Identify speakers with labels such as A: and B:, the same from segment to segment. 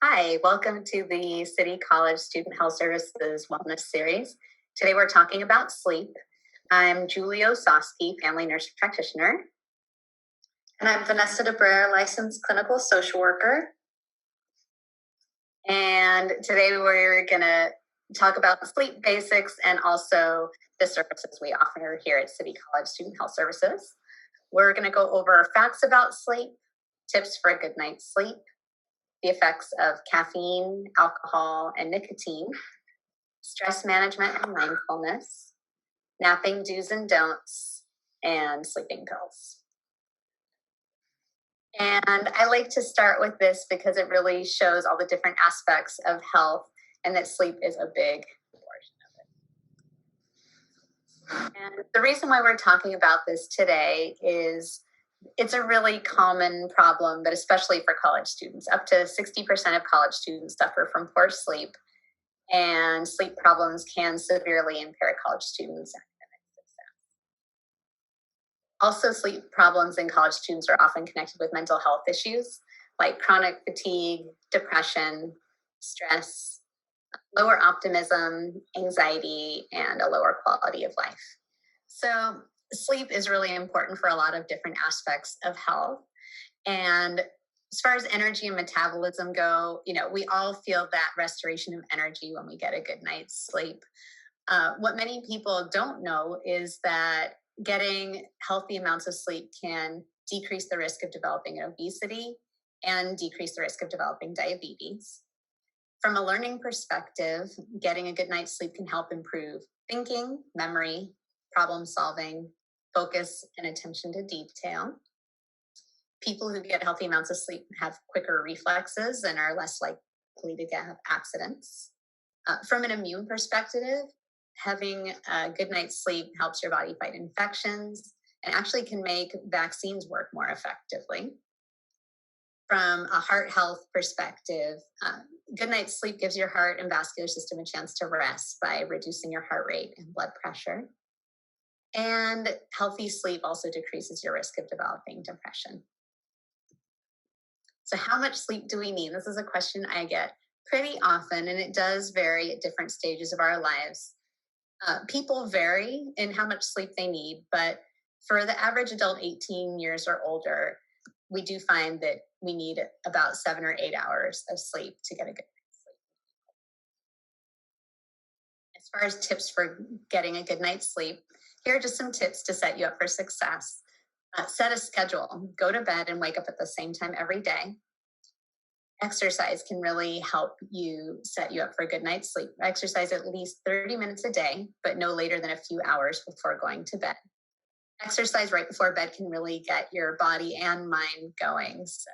A: Hi, welcome to the City College Student Health Services Wellness Series. Today we're talking about sleep. I'm Julie Osofsky, family nurse practitioner.
B: And I'm Vanessa DeBrere, licensed clinical social worker.
A: And today we're going to talk about sleep basics and also the services we offer here at City College Student Health Services. We're going to go over facts about sleep, tips for a good night's sleep, the effects of caffeine, alcohol, and nicotine, stress management and mindfulness, napping do's and don'ts, and sleeping pills. And I like to start with this because it really shows all the different aspects of health and that sleep is a big portion of it. And the reason why we're talking about this today is it's a really common problem, but especially for college students. Up to 60% of college students suffer from poor sleep, and sleep problems can severely impair college students' academic success. Also, sleep problems in college students are often connected with mental health issues like chronic fatigue, depression, stress, lower optimism, anxiety, and a lower quality of life. So sleep is really important for a lot of different aspects of health. And as far as energy and metabolism go, we all feel that restoration of energy when we get a good night's sleep. What many people don't know is that getting healthy amounts of sleep can decrease the risk of developing obesity and decrease the risk of developing diabetes. From a learning perspective, getting a good night's sleep can help improve thinking, memory, problem solving, focus, and attention to detail. People who get healthy amounts of sleep have quicker reflexes and are less likely to have accidents. From an immune perspective, having a good night's sleep helps your body fight infections and actually can make vaccines work more effectively. From a heart health perspective, good night's sleep gives your heart and vascular system a chance to rest by reducing your heart rate and blood pressure. And healthy sleep also decreases your risk of developing depression. So how much sleep do we need? This is a question I get pretty often, and it does vary at different stages of our lives. People vary in how much sleep they need, but for the average adult 18 years or older, we do find that we need about 7 or 8 hours of sleep to get a good night's sleep. As far as tips for getting a good night's sleep, here are just some tips to set you up for success. Set a schedule. Go to bed and wake up at the same time every day. Exercise can really help you set you up for a good night's sleep. Exercise at least 30 minutes a day, but no later than a few hours before going to bed. Exercise right before bed can really get your body and mind going. So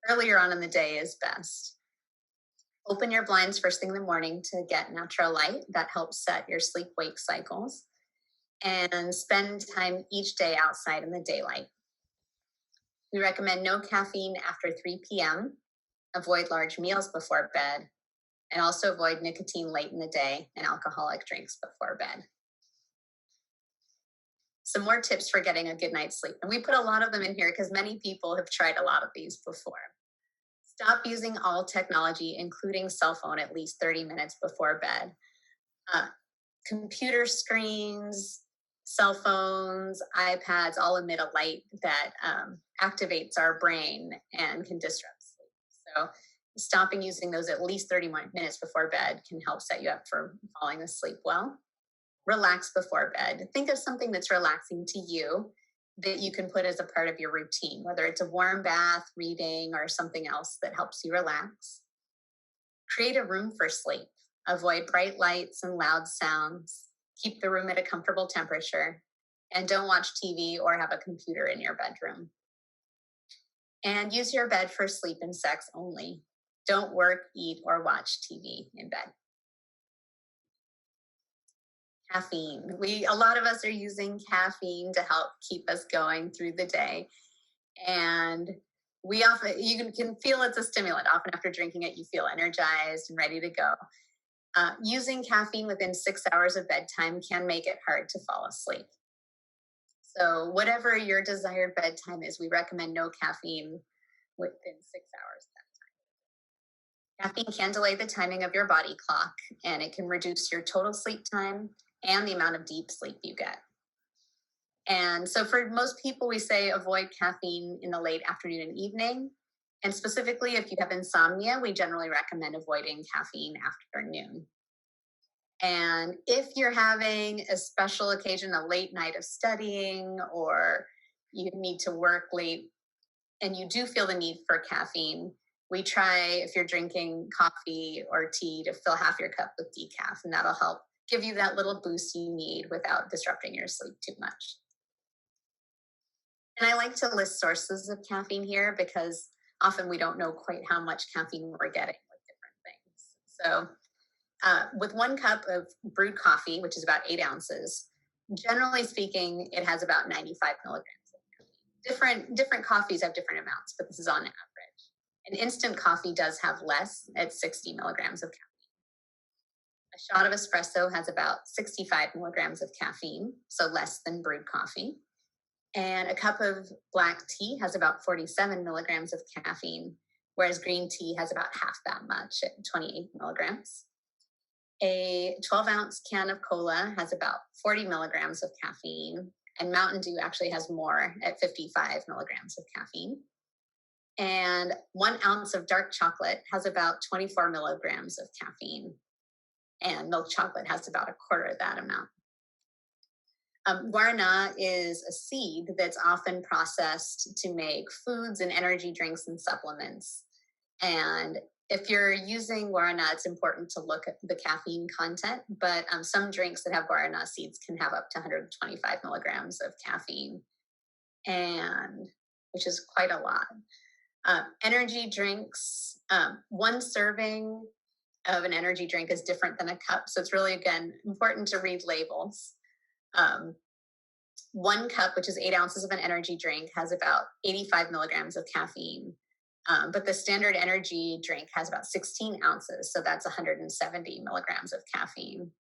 A: earlier on in the day is best. Open your blinds first thing in the morning to get natural light. That helps set your sleep-wake cycles. And spend time each day outside in the daylight. We recommend no caffeine after 3 p.m., avoid large meals before bed, and also avoid nicotine late in the day and alcoholic drinks before bed. Some more tips for getting a good night's sleep. And we put a lot of them in here because many people have tried a lot of these before. Stop using all technology, including cell phone, at least 30 minutes before bed. Computer screens, cell phones, iPads all emit a light that activates our brain and can disrupt sleep. So stopping using those at least 30 minutes before bed can help set you up for falling asleep well. Relax before bed. Think of something that's relaxing to you that you can put as a part of your routine, whether it's a warm bath, reading, or something else that helps you relax. Create a room for sleep. Avoid bright lights and loud sounds. Keep the room at a comfortable temperature. And don't watch TV or have a computer in your bedroom. And use your bed for sleep and sex only. Don't work, eat, or watch TV in bed. Caffeine. A lot of us are using caffeine to help keep us going through the day. And you can feel it's a stimulant. Often after drinking it, you feel energized and ready to go. Using caffeine within 6 hours of bedtime can make it hard to fall asleep. So whatever your desired bedtime is, we recommend no caffeine within 6 hours of Caffeine can delay the timing of your body clock, and it can reduce your total sleep time and the amount of deep sleep you get. And so for most people, we say avoid caffeine in the late afternoon and evening. And specifically, if you have insomnia, we generally recommend avoiding caffeine after noon. And if you're having a special occasion, a late night of studying, or you need to work late and you do feel the need for caffeine, we try, if you're drinking coffee or tea, to fill half your cup with decaf, and that'll help give you that little boost you need without disrupting your sleep too much. And I like to list sources of caffeine here because often we don't know quite how much caffeine we're getting with different things. So with 1 cup of brewed coffee, which is about 8 ounces, generally speaking, it has about 95 milligrams of caffeine. Different coffees have different amounts, but this is on average. And instant coffee does have less at 60 milligrams of caffeine. A shot of espresso has about 65 milligrams of caffeine, so less than brewed coffee. And a cup of black tea has about 47 milligrams of caffeine, whereas green tea has about half that much at 28 milligrams. A 12-ounce can of cola has about 40 milligrams of caffeine, and Mountain Dew actually has more at 55 milligrams of caffeine. And 1 ounce of dark chocolate has about 24 milligrams of caffeine, and milk chocolate has about a quarter of that amount. Guarana is a seed that's often processed to make foods and energy drinks and supplements. And if you're using guarana, it's important to look at the caffeine content, but some drinks that have guarana seeds can have up to 125 milligrams of caffeine, and which is quite a lot. Energy drinks, 1 serving of an energy drink is different than a cup. So it's really, again, important to read labels. 1 cup, which is 8 ounces of an energy drink, has about 85 milligrams of caffeine. But the standard energy drink has about 16 ounces, so that's 170 milligrams of caffeine.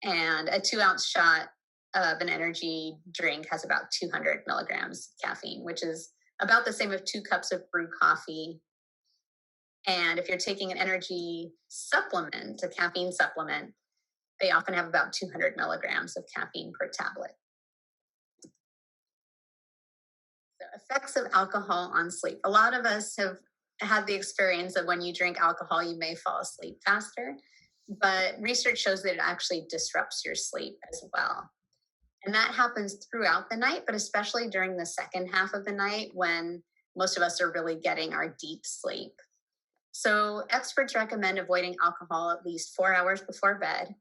A: And a 2-ounce shot of an energy drink has about 200 milligrams of caffeine, which is about the same as 2 cups of brewed coffee. And if you're taking an energy supplement, a caffeine supplement, they often have about 200 milligrams of caffeine per tablet. The effects of alcohol on sleep. A lot of us have had the experience of when you drink alcohol, you may fall asleep faster, but research shows that it actually disrupts your sleep as well. And that happens throughout the night, but especially during the second half of the night when most of us are really getting our deep sleep. So experts recommend avoiding alcohol at least 4 hours before bed.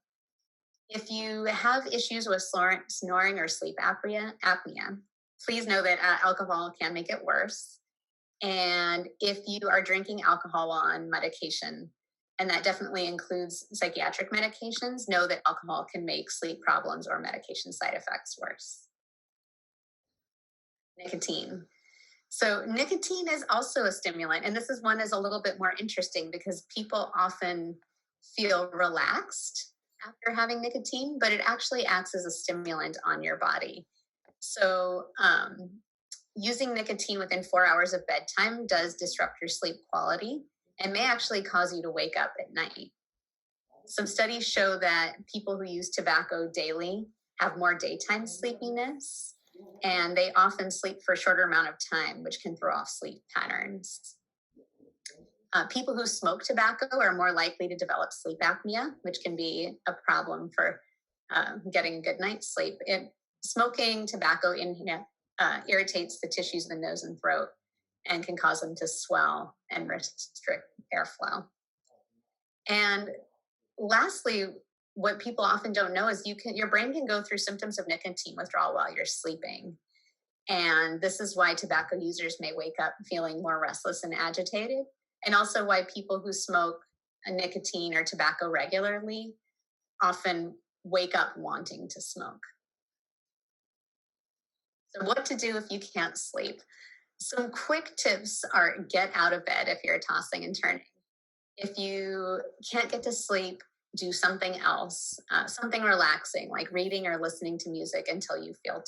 A: If you have issues with snoring or sleep apnea, please know that alcohol can make it worse. And if you are drinking alcohol on medication, and that definitely includes psychiatric medications, know that alcohol can make sleep problems or medication side effects worse. Nicotine. So nicotine is also a stimulant, and this is one is a little bit more interesting because people often feel relaxed after having nicotine, but it actually acts as a stimulant on your body. So using nicotine within 4 hours of bedtime does disrupt your sleep quality and may actually cause you to wake up at night. Some studies show that people who use tobacco daily have more daytime sleepiness, and they often sleep for a shorter amount of time, which can throw off sleep patterns. People who smoke tobacco are more likely to develop sleep apnea, which can be a problem for getting a good night's sleep. Smoking tobacco irritates the tissues of the nose and throat and can cause them to swell and restrict airflow. And lastly, what people often don't know is your brain can go through symptoms of nicotine withdrawal while you're sleeping. And this is why tobacco users may wake up feeling more restless and agitated, and also why people who smoke nicotine or tobacco regularly often wake up wanting to smoke. So what to do if you can't sleep? Some quick tips are get out of bed if you're tossing and turning. If you can't get to sleep, do something else, something relaxing like reading or listening to music until you feel tired.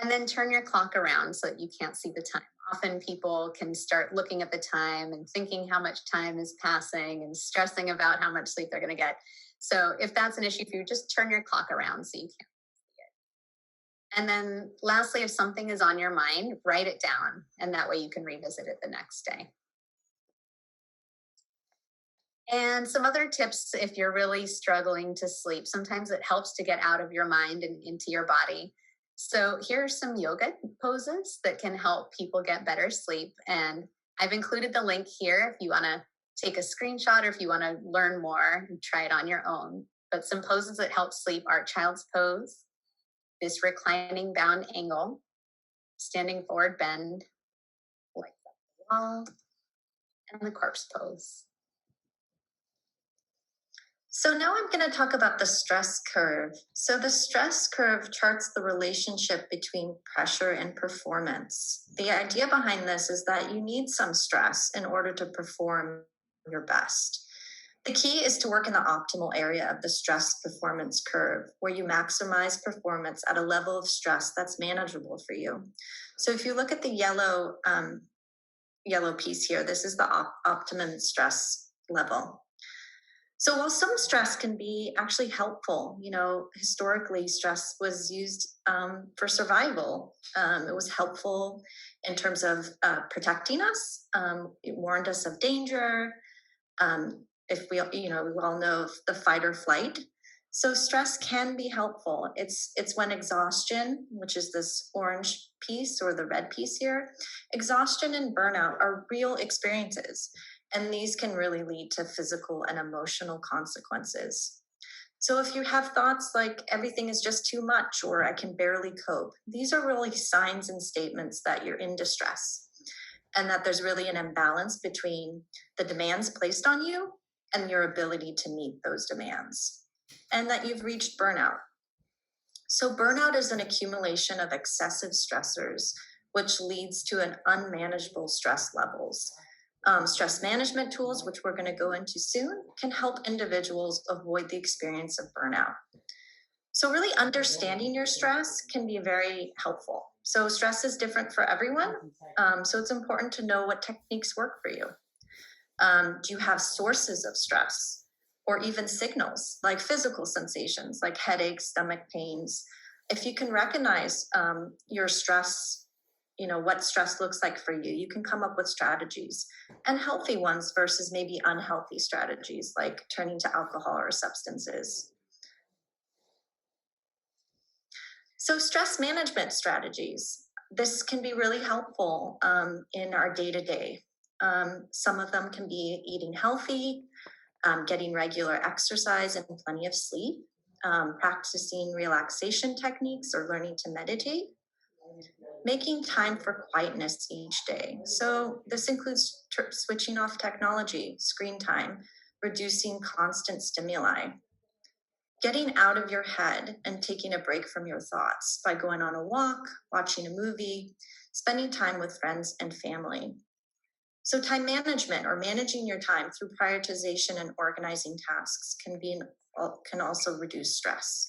A: And then turn your clock around so that you can't see the time often people can start looking at the time and thinking how much time is passing and stressing about how much sleep they're going to get. So if that's an issue for you, just turn your clock around so you can. And then lastly, if something is on your mind, write it down. And that way you can revisit it the next day. And some other tips if you're really struggling to sleep. Sometimes it helps to get out of your mind and into your body. So here are some yoga poses that can help people get better sleep. And I've included the link here if you want to take a screenshot or if you want to learn more and try it on your own. But some poses that help sleep are child's pose, this reclining bound angle, standing forward bend, like the wall, and the corpse pose.
B: So now I'm going to talk about the stress curve. So the stress curve charts the relationship between pressure and performance. The idea behind this is that you need some stress in order to perform your best. The key is to work in the optimal area of the stress performance curve, where you maximize performance at a level of stress that's manageable for you. So if you look at the yellow piece here, this is the optimum stress level. So while some stress can be actually helpful, historically stress was used for survival. It was helpful in terms of protecting us. It warned us of danger. If we all know of the fight or flight. So stress can be helpful. It's when exhaustion, which is this orange piece or the red piece here, exhaustion and burnout are real experiences. And these can really lead to physical and emotional consequences. So if you have thoughts like everything is just too much or I can barely cope, these are really signs and statements that you're in distress and that there's really an imbalance between the demands placed on you and your ability to meet those demands, and that you've reached burnout. So burnout is an accumulation of excessive stressors, which leads to an unmanageable stress levels. Stress management tools, which we're going to go into soon, can help individuals avoid the experience of burnout. So really understanding your stress can be very helpful. So stress is different for everyone. So it's important to know what techniques work for you. Do you have sources of stress or even signals like physical sensations like headaches, stomach pains? If you can recognize your stress, what stress looks like for you, you can come up with strategies and healthy ones versus maybe unhealthy strategies like turning to alcohol or substances. So stress management strategies, this can be really helpful in our day-to-day. Some of them can be eating healthy, getting regular exercise and plenty of sleep, practicing relaxation techniques or learning to meditate, making time for quietness each day. So this includes switching off technology, screen time, reducing constant stimuli, getting out of your head and taking a break from your thoughts by going on a walk, watching a movie, spending time with friends and family. So time management or managing your time through prioritization and organizing tasks can also reduce stress.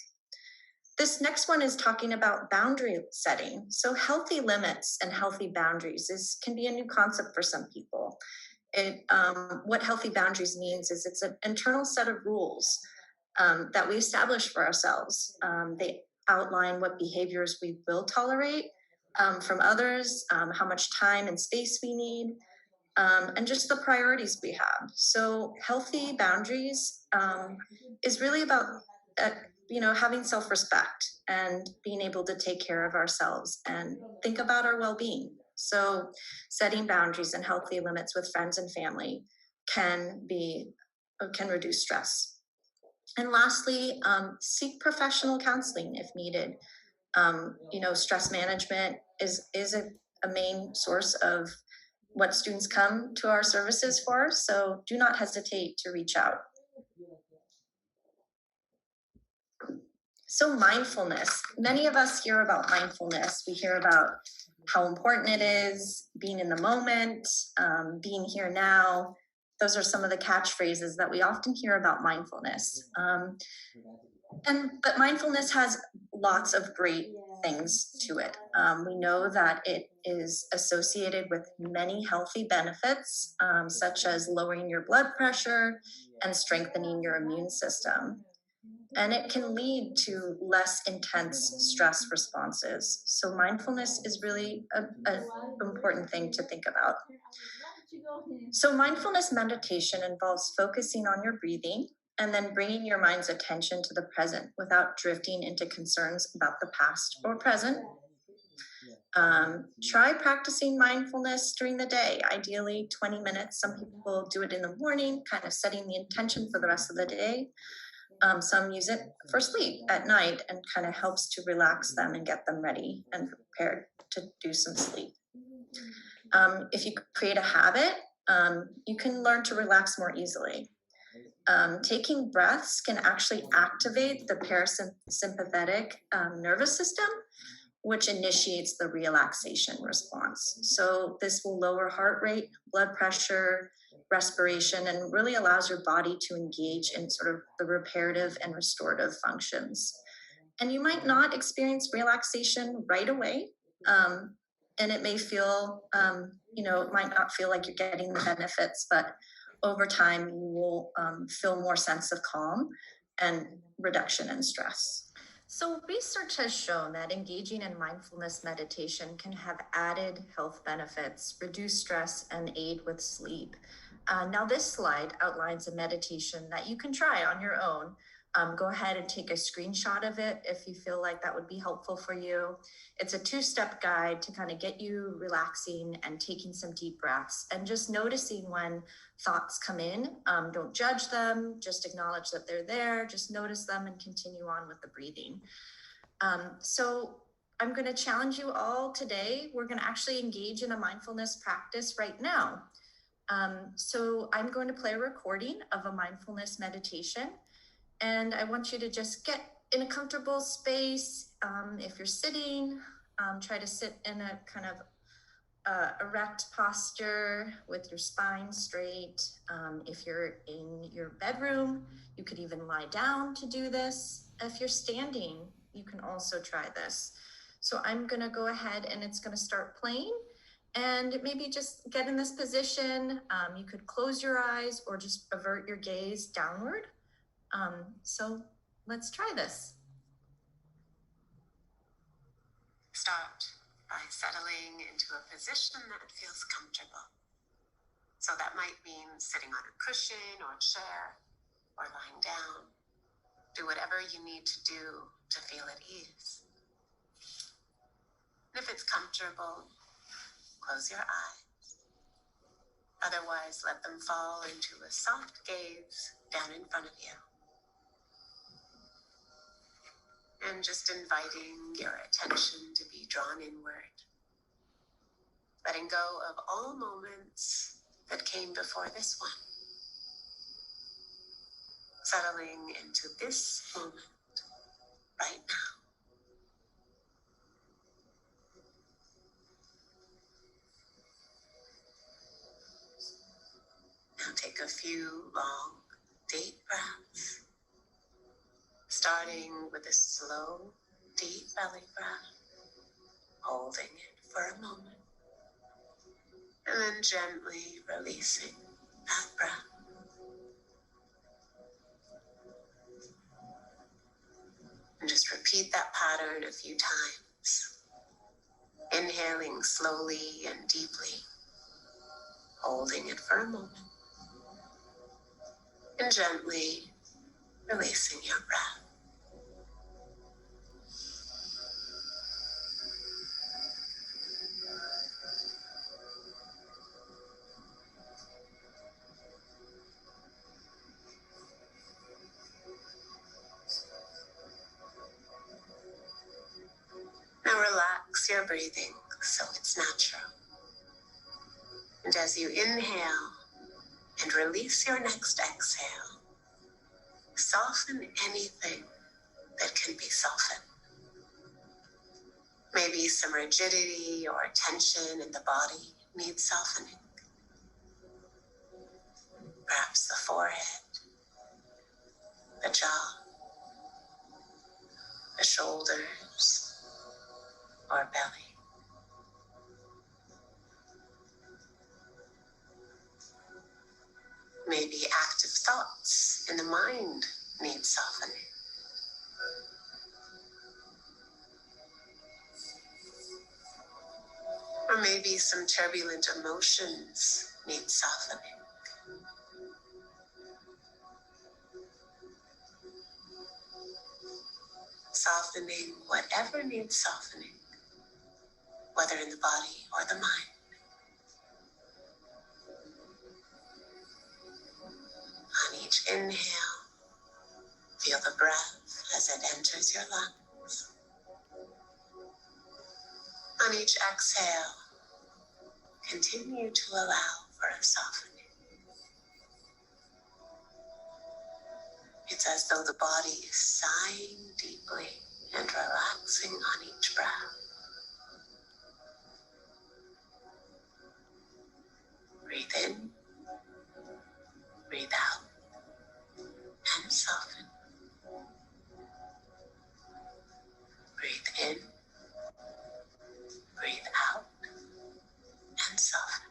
B: This next one is talking about boundary setting. So healthy limits and healthy boundaries can be a new concept for some people. What healthy boundaries means is it's an internal set of rules that we establish for ourselves. They outline what behaviors we will tolerate from others, how much time and space we need, and just the priorities we have. So healthy boundaries is really about having self-respect and being able to take care of ourselves and think about our well-being. So setting boundaries and healthy limits with friends and family can reduce stress. And lastly, seek professional counseling if needed. Stress management is a main source of what students come to our services for, so do not hesitate to reach out. So mindfulness, many of us hear about mindfulness. We hear about how important it is, being in the moment, being here now. Those are some of the catchphrases that we often hear about mindfulness. But mindfulness has lots of great things to it. We know that it is associated with many healthy benefits, such as lowering your blood pressure and strengthening your immune system. And it can lead to less intense stress responses. So mindfulness is really an important thing to think about. So mindfulness meditation involves focusing on your breathing and then bringing your mind's attention to the present without drifting into concerns about the past or present. Try practicing mindfulness during the day, ideally 20 minutes. Some people do it in the morning, kind of setting the intention for the rest of the day. Some use it for sleep at night and kind of helps to relax them and get them ready and prepared to do some sleep. If you create a habit, you can learn to relax more easily. Taking breaths can actually activate the parasympathetic nervous system, which initiates the relaxation response. So this will lower heart rate, blood pressure, respiration, and really allows your body to engage in sort of the reparative and restorative functions. And you might not experience relaxation right away. And it may feel, it might not feel like you're getting the benefits, but over time you will feel more sense of calm and reduction in stress. So research has shown that engaging in mindfulness meditation can have added health benefits, reduce stress, and aid with sleep. Now this slide outlines a meditation that you can try on your own. Go ahead and take a screenshot of it if you feel like that would be helpful for you. It's a 2-step guide to kind of get you relaxing and taking some deep breaths and just noticing when thoughts come in. Don't judge them, just acknowledge that they're there, just notice them and continue on with the breathing. So I'm going to challenge you all today. We're going to actually engage in a mindfulness practice right now. So I'm going to play a recording of a mindfulness meditation. And I want you to just get in a comfortable space. If you're sitting, try to sit in a kind of erect posture with your spine straight. If you're in your bedroom, you could even lie down to do this. If you're standing, you can also try this. So I'm going to go ahead and it's going to start playing. And maybe just get in this position. You could close your eyes or just avert your gaze downward. So let's try this.
C: Start by settling into a position that feels comfortable. So that might mean sitting on a cushion or chair or lying down. Do whatever you need to do to feel at ease. And if it's comfortable, close your eyes. Otherwise, let them fall into a soft gaze down in front of you. And just inviting your attention to be drawn inward. Letting go of all moments that came before this one. Settling into this moment right now. Now take a few long, deep breaths. Starting with a slow, deep belly breath. Holding it for a moment. And then gently releasing that breath. And just repeat that pattern a few times. Inhaling slowly and deeply. Holding it for a moment. And gently releasing your breath. Now relax your breathing so it's natural. And as you inhale and release your next exhale, soften anything that can be softened. Maybe some rigidity or tension in the body needs softening. Perhaps the forehead, the jaw, thoughts in the mind need softening. Or maybe some turbulent emotions need softening. Softening whatever needs softening, whether in the body or the mind. On each inhale, feel the breath as it enters your lungs. On each exhale, continue to allow for a softening. It's as though the body is sighing deeply and relaxing on each breath. Breathe in, breathe out, and soften. Breathe in, breathe out, and soften.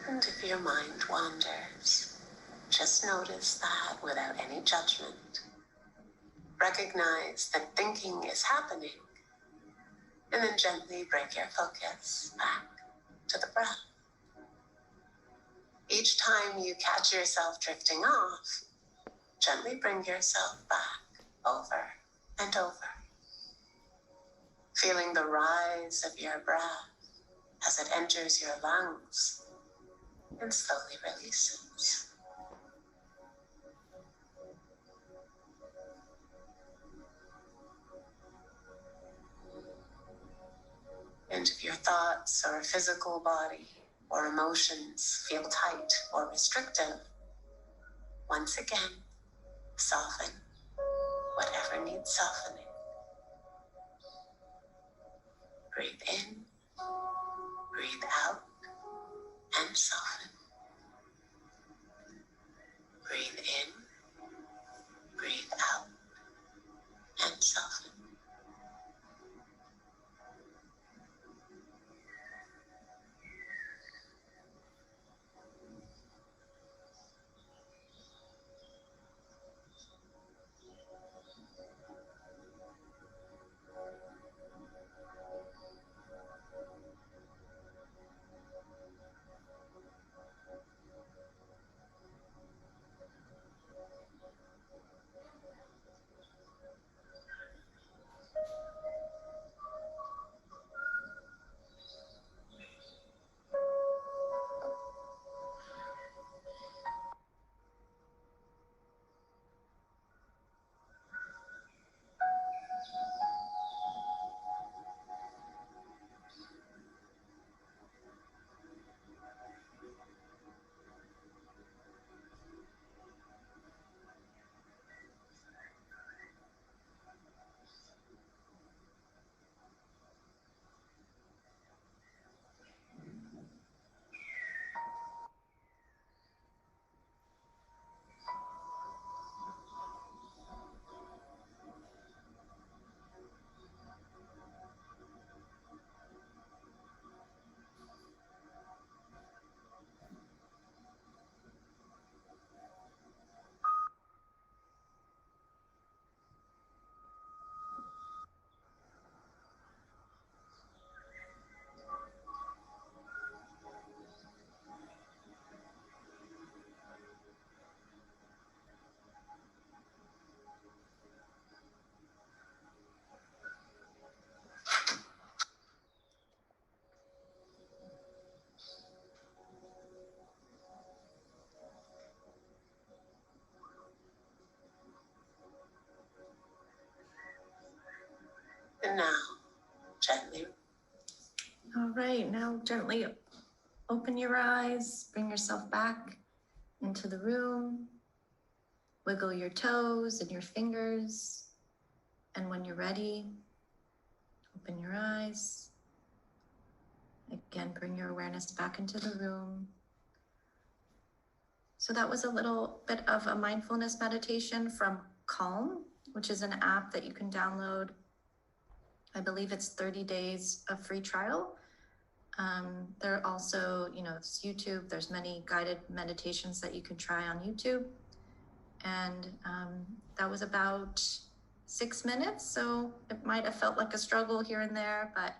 C: And if your mind wanders, just notice that without any judgment. Recognize that thinking is happening, and then gently bring your focus back to the breath. Each time you catch yourself drifting off, gently bring yourself back over and over, feeling the rise of your breath as it enters your lungs and slowly releases. And if your thoughts or physical body or emotions feel tight or restrictive, once again, soften whatever needs softening. Breathe in, breathe out, and soften. Breathe in, breathe out, and soften. And now, gently.
B: All right, now gently open your eyes, bring yourself back into the room, wiggle your toes and your fingers, and when you're ready, open your eyes. Again, bring your awareness back into the room. So that was a little bit of a mindfulness meditation from Calm, which is an app that you can download. I believe it's 30 days of free trial. There are also, it's YouTube. There's many guided meditations that you can try on YouTube. And that was about 6 minutes. So it might have felt like a struggle here and there, but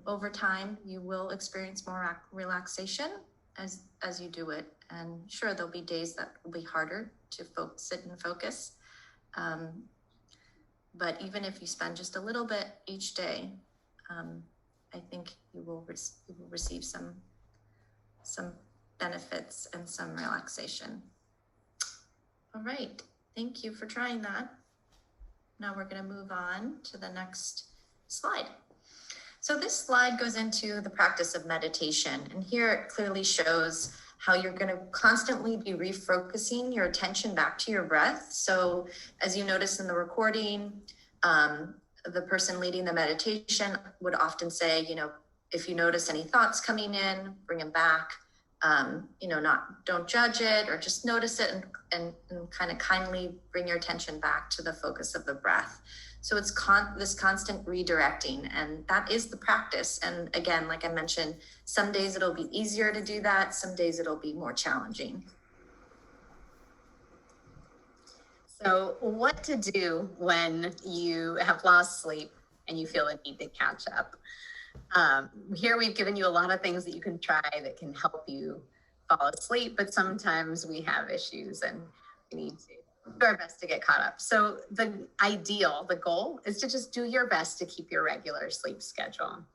B: over time, you will experience more relaxation as you do it. And sure, there'll be days that will be harder to sit and focus. But even if you spend just a little bit each day, I think you will receive some benefits and some relaxation. All right, thank you for trying that. Now we're going to move on to the next slide. So this slide goes into the practice of meditation, and here it clearly shows how you're going to constantly be refocusing your attention back to your breath. So as you notice in the recording, the person leading the meditation would often say, if you notice any thoughts coming in, bring them back. Don't judge it, or just notice it and kind of kindly bring your attention back to the focus of the breath. So it's this constant redirecting, and that is the practice. And again, like I mentioned, some days it'll be easier to do that. Some days it'll be more challenging.
A: So what to do when you have lost sleep and you feel a need to catch up? Here we've given you a lot of things that you can try that can help you fall asleep, but sometimes we have issues and we need to do our best to get caught up. So the goal is to just do your best to keep your regular sleep schedule.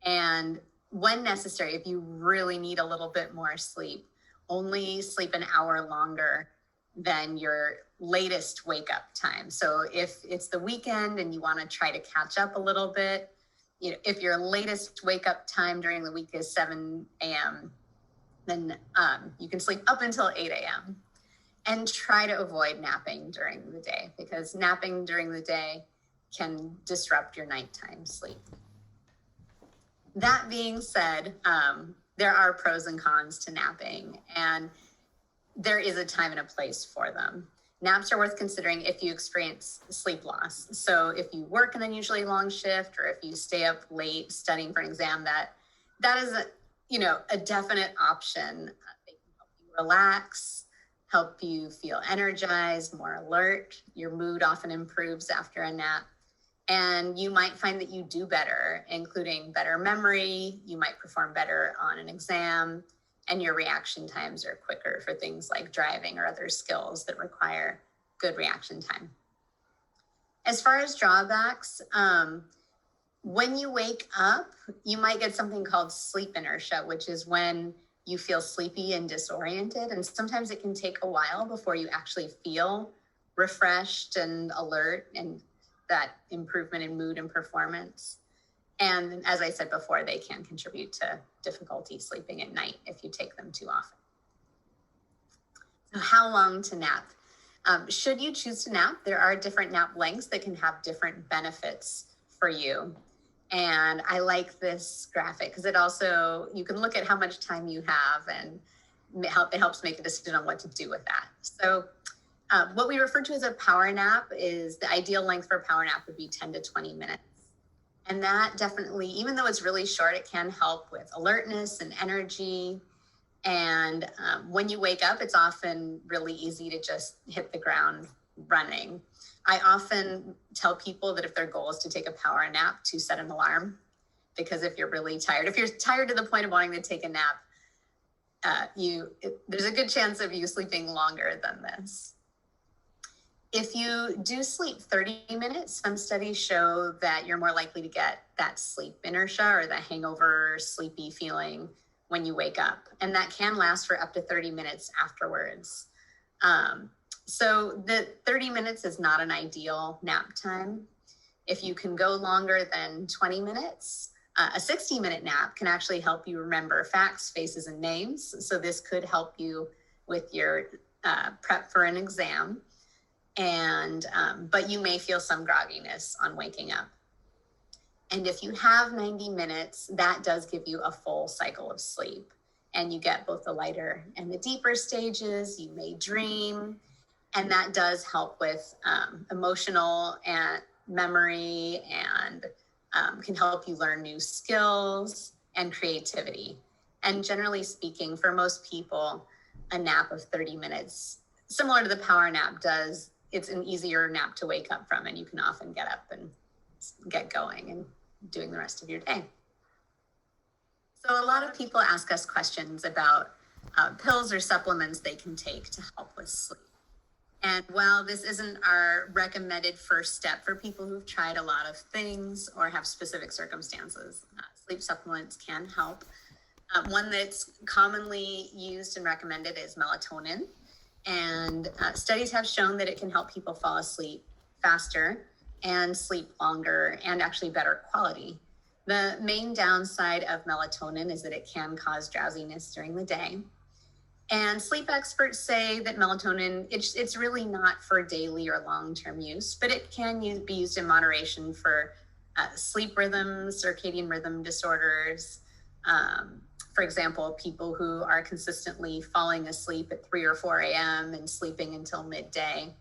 A: And when necessary, if you really need a little bit more sleep, only sleep an hour longer than your latest wake up time. So if it's the weekend and you want to try to catch up a little bit, if your latest wake up time during the week is 7 a.m., then you can sleep up until 8 a.m. and try to avoid napping during the day, because napping during the day can disrupt your nighttime sleep. That being said, there are pros and cons to napping, and there is a time and a place for them. Naps are worth considering if you experience sleep loss. So if you work an unusually long shift, or if you stay up late studying for an exam, that is a definite option. They can help you relax, help you feel energized, more alert. Your mood often improves after a nap. And you might find that you do better, including better memory. You might perform better on an exam, and your reaction times are quicker for things like driving or other skills that require good reaction time. As far as drawbacks, when you wake up, you might get something called sleep inertia, which is when you feel sleepy and disoriented. And sometimes it can take a while before you actually feel refreshed and alert, and that improvement in mood and performance. And as I said before, they can contribute to difficulty sleeping at night if you take them too often. So how long to nap? Should you choose to nap, there are different nap lengths that can have different benefits for you. And I like this graphic because you can look at how much time you have, and it helps make a decision on what to do with that. So what we refer to as a power nap is the ideal length for a power nap would be 10 to 20 minutes. And that definitely, even though it's really short, it can help with alertness and energy. And when you wake up, it's often really easy to just hit the ground running. I often tell people that if their goal is to take a power nap, to set an alarm, because if you're really tired, if you're tired to the point of wanting to take a nap, there's a good chance of you sleeping longer than this. If you do sleep 30 minutes, some studies show that you're more likely to get that sleep inertia, or the hangover, sleepy feeling when you wake up. And that can last for up to 30 minutes afterwards. So the 30 minutes is not an ideal nap time. If you can go longer than 20 minutes, a 60-minute nap can actually help you remember facts, faces, and names. So this could help you with your prep for an exam. And but you may feel some grogginess on waking up. And if you have 90 minutes, that does give you a full cycle of sleep. And you get both the lighter and the deeper stages. You may dream. And that does help with emotional and memory, and can help you learn new skills and creativity. And generally speaking, for most people, a nap of 30 minutes, similar to the power nap, it's an easier nap to wake up from, and you can often get up and get going and doing the rest of your day. So a lot of people ask us questions about pills or supplements they can take to help with sleep. And while this isn't our recommended first step for people who've tried a lot of things or have specific circumstances, sleep supplements can help. One that's commonly used and recommended is melatonin. And studies have shown that it can help people fall asleep faster and sleep longer and actually better quality. The main downside of melatonin is that it can cause drowsiness during the day. And sleep experts say that melatonin, it's really not for daily or long-term use, but it can be used in moderation for sleep rhythms, circadian rhythm disorders. For example, people who are consistently falling asleep at 3 or 4 a.m. and sleeping until midday,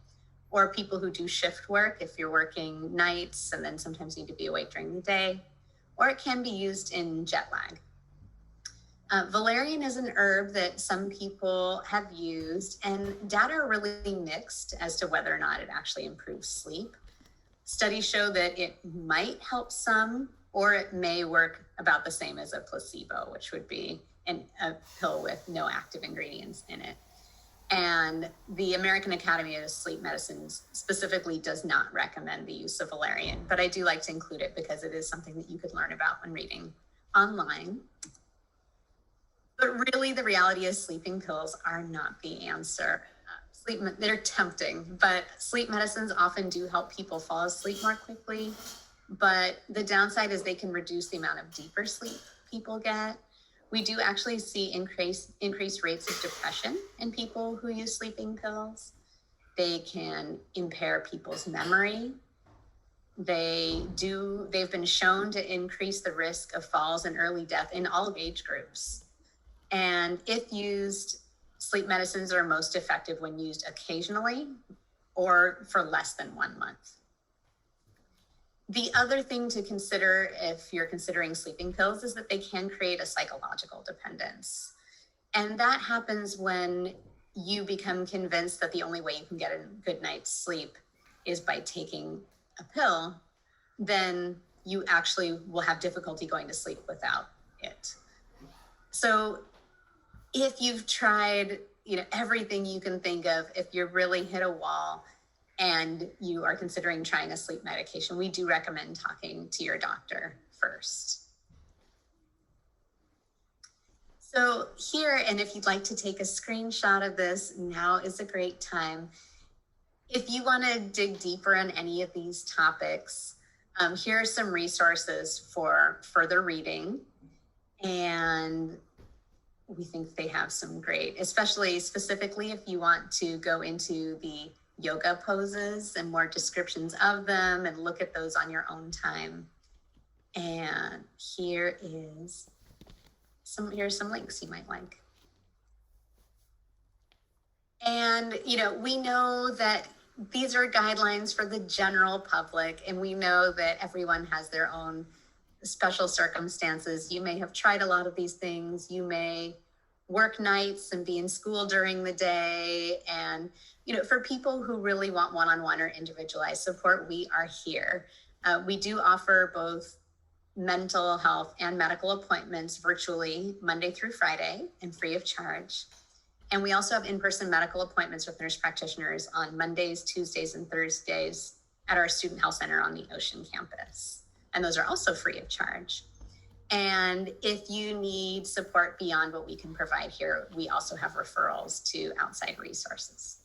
A: or people who do shift work, if you're working nights and then sometimes need to be awake during the day, or it can be used in jet lag. Valerian is an herb that some people have used, and data are really mixed as to whether or not it actually improves sleep. Studies show that it might help some, or it may work about the same as a placebo, which would be a pill with no active ingredients in it. And the American Academy of Sleep Medicine specifically does not recommend the use of valerian, but I do like to include it because it is something that you could learn about when reading online. But really, the reality is sleeping pills are not the answer. They're tempting, but sleep medicines often do help people fall asleep more quickly. But the downside is they can reduce the amount of deeper sleep people get. We do actually see increased rates of depression in people who use sleeping pills. They can impair people's memory. They've been shown to increase the risk of falls and early death in all age groups. And if used, sleep medicines are most effective when used occasionally or for less than 1 month. The other thing to consider if you're considering sleeping pills is that they can create a psychological dependence. And that happens when you become convinced that the only way you can get a good night's sleep is by taking a pill, then you actually will have difficulty going to sleep without it. So if you've tried, everything you can think of, if you're really hit a wall and you are considering trying a sleep medication, we do recommend talking to your doctor first. So here, and if you'd like to take a screenshot of this, now is a great time. If you want to dig deeper on any of these topics, here are some resources for further reading. And we think they have some great, specifically if you want to go into the yoga poses and more descriptions of them and look at those on your own time. And here's some links you might like. And, we know that these are guidelines for the general public, and we know that everyone has their own special circumstances. You may have tried a lot of these things. You may work nights and be in school during the day. And, for people who really want one-on-one or individualized support, we are here. We do offer both mental health and medical appointments virtually Monday through Friday and free of charge. And we also have in-person medical appointments with nurse practitioners on Mondays, Tuesdays, and Thursdays at our Student Health Center on the Ocean campus. And those are also free of charge. And if you need support beyond what we can provide here, we also have referrals to outside resources.